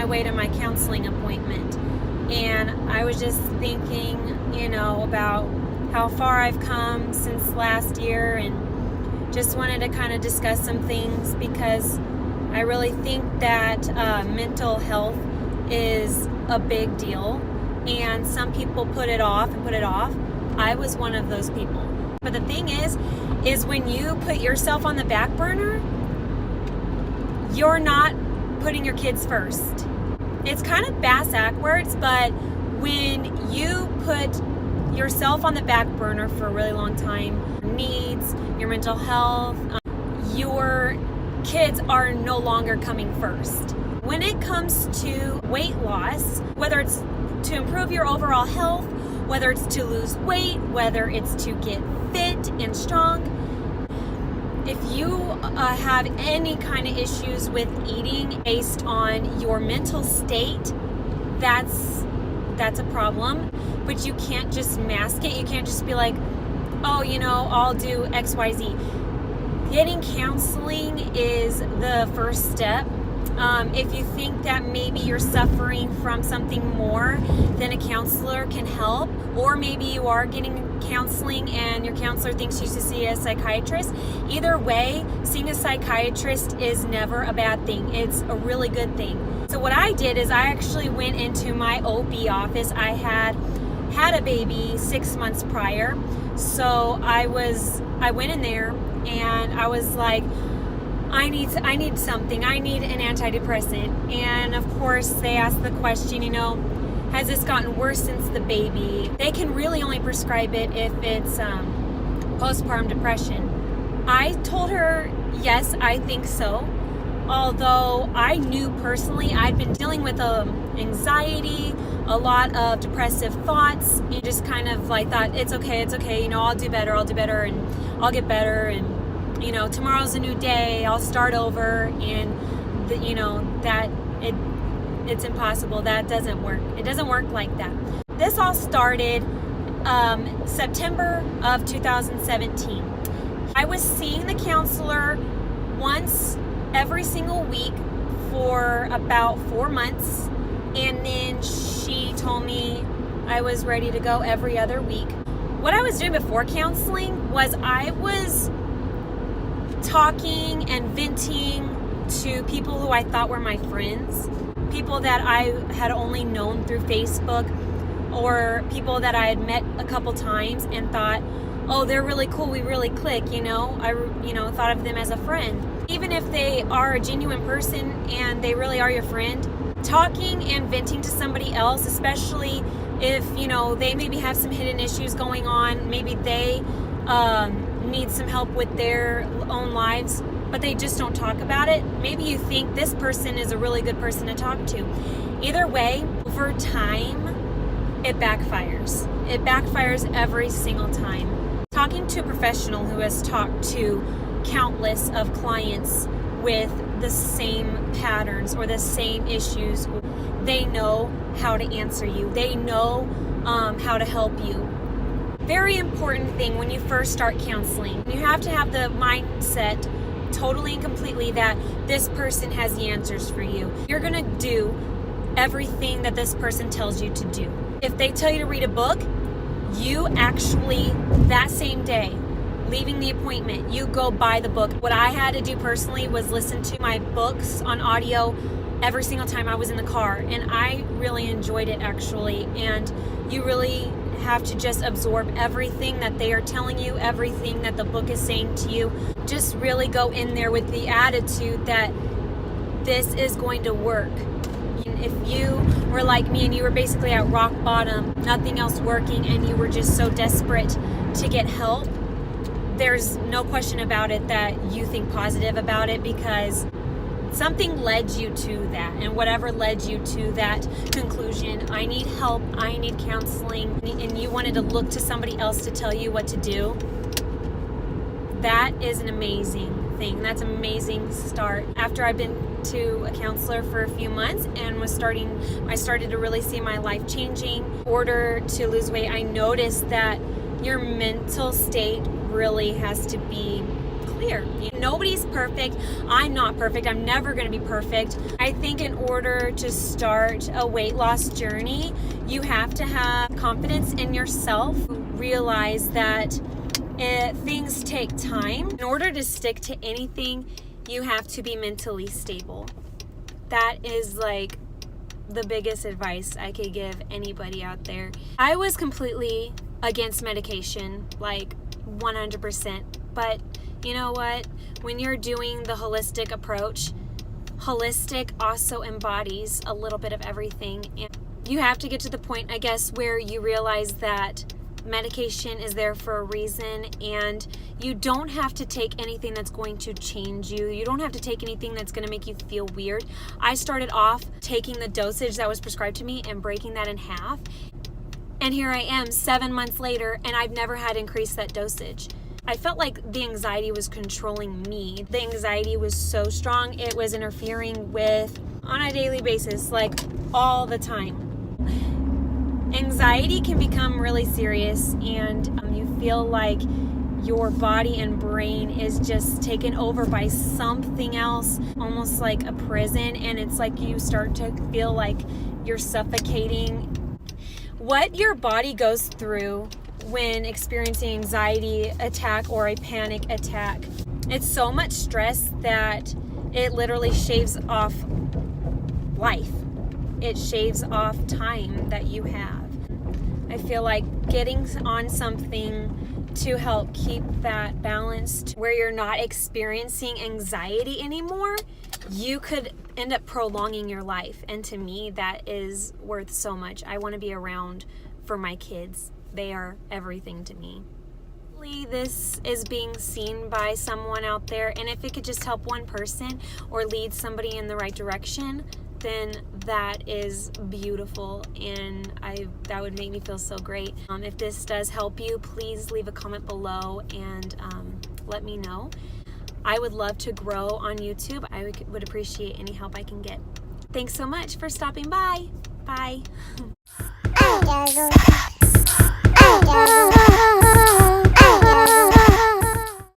my way to my counseling appointment. And I was just thinking, about how far I've come since last year, and just wanted to kind of discuss some things, because I really think that mental health is a big deal, and some people put it off and put it off. I was one of those people. But the thing is when you put yourself on the back burner, you're not putting your kids first. It's kind of backwards, but when you put yourself on the back burner for a really long time, your needs, your mental health, your kids are no longer coming first. When it comes to weight loss, whether it's to improve your overall health, whether it's to lose weight, whether it's to get fit and strong, if you have any kind of issues with eating based on your mental state, that's a problem. But you can't just mask it. You can't just be like, oh, I'll do XYZ. Getting counseling is the first step. If you think that maybe you're suffering from something more, then a counselor can help. Or maybe you are getting counseling and your counselor thinks you should see a psychiatrist. Either way, seeing a psychiatrist is never a bad thing. It's a really good thing. So what I did is I actually went into my OB office. I had a baby 6 months prior. So I went in there and I was like, I need something. I need an antidepressant. And of course they asked the question, has this gotten worse since the baby? They can really only prescribe it if it's postpartum depression. I told her, yes, I think so. Although I knew personally I'd been dealing with anxiety, a lot of depressive thoughts, and just kind of like thought, it's okay, I'll do better, and I'll get better, and tomorrow's a new day, I'll start over, and it's impossible. That doesn't work. It doesn't work like that. This all started September of 2017. I was seeing the counselor once every single week for about 4 months, and then she told me I was ready to go every other week. What I was doing before counseling was I was talking and venting to people who I thought were my friends, people that I had only known through Facebook, or people that I had met a couple times and thought, oh, they're really cool, we really click, I thought of them as a friend. Even if they are a genuine person and they really are your friend, talking and venting to somebody else, especially if, they maybe have some hidden issues going on, maybe they need some help with their own lives, but they just don't talk about it. Maybe you think this person is a really good person to talk to. Either way, over time, it backfires. It backfires every single time. Talking to a professional who has talked to countless of clients with the same patterns or the same issues, they know how to answer you. They know how to help you. Very important thing when you first start counseling, you have to have the mindset totally and completely that this person has the answers for you. You're gonna do everything that this person tells you to do. If they tell you to read a book, you actually, that same day, leaving the appointment, you go buy the book. What I had to do personally was listen to my books on audio every single time I was in the car, and I really enjoyed it actually. And you really have to just absorb everything that they are telling you, everything that the book is saying to you. Just really go in there with the attitude that this is going to work. If you were like me and you were basically at rock bottom, nothing else working, and you were just so desperate to get help, there's no question about it that you think positive about it, because something led you to that, and whatever led you to that conclusion, I need help, I need counseling, and you wanted to look to somebody else to tell you what to do, that is an amazing thing. That's an amazing start. After I've been to a counselor for a few months and I started to really see my life changing. In order to lose weight, I noticed that your mental state really has to be clear. Nobody's perfect. I'm not perfect. I'm never going to be perfect. I think in order to start a weight loss journey, you have to have confidence in yourself. Realize that things take time. In order to stick to anything, you have to be mentally stable. That is like the biggest advice I could give anybody out there. I was completely against medication, like 100%. But you know what? When you're doing the holistic approach, holistic also embodies a little bit of everything. And you have to get to the point, I guess, where you realize that medication is there for a reason, and you don't have to take anything that's going to change you. You don't have to take anything that's going to make you feel weird. I started off taking the dosage that was prescribed to me and breaking that in half. And here I am 7 months later, and I've never had increased that dosage. I felt like the anxiety was controlling me. The anxiety was so strong, it was interfering with on a daily basis, like all the time. Anxiety can become really serious, and you feel like your body and brain is just taken over by something else, almost like a prison, and it's like you start to feel like you're suffocating. What your body goes through when experiencing anxiety attack or a panic attack, it's so much stress that it literally shaves off life. It shaves off time that you have. I feel like getting on something to help keep that balanced where you're not experiencing anxiety anymore, you could end up prolonging your life. And to me, that is worth so much. I want to be around for my kids. They are everything to me. This is being seen by someone out there, and if it could just help one person or lead somebody in the right direction, then that is beautiful, and that would make me feel so great. If this does help you, please leave a comment below and let me know. I would love to grow on YouTube. I would appreciate any help I can get. Thanks so much for stopping by. Bye.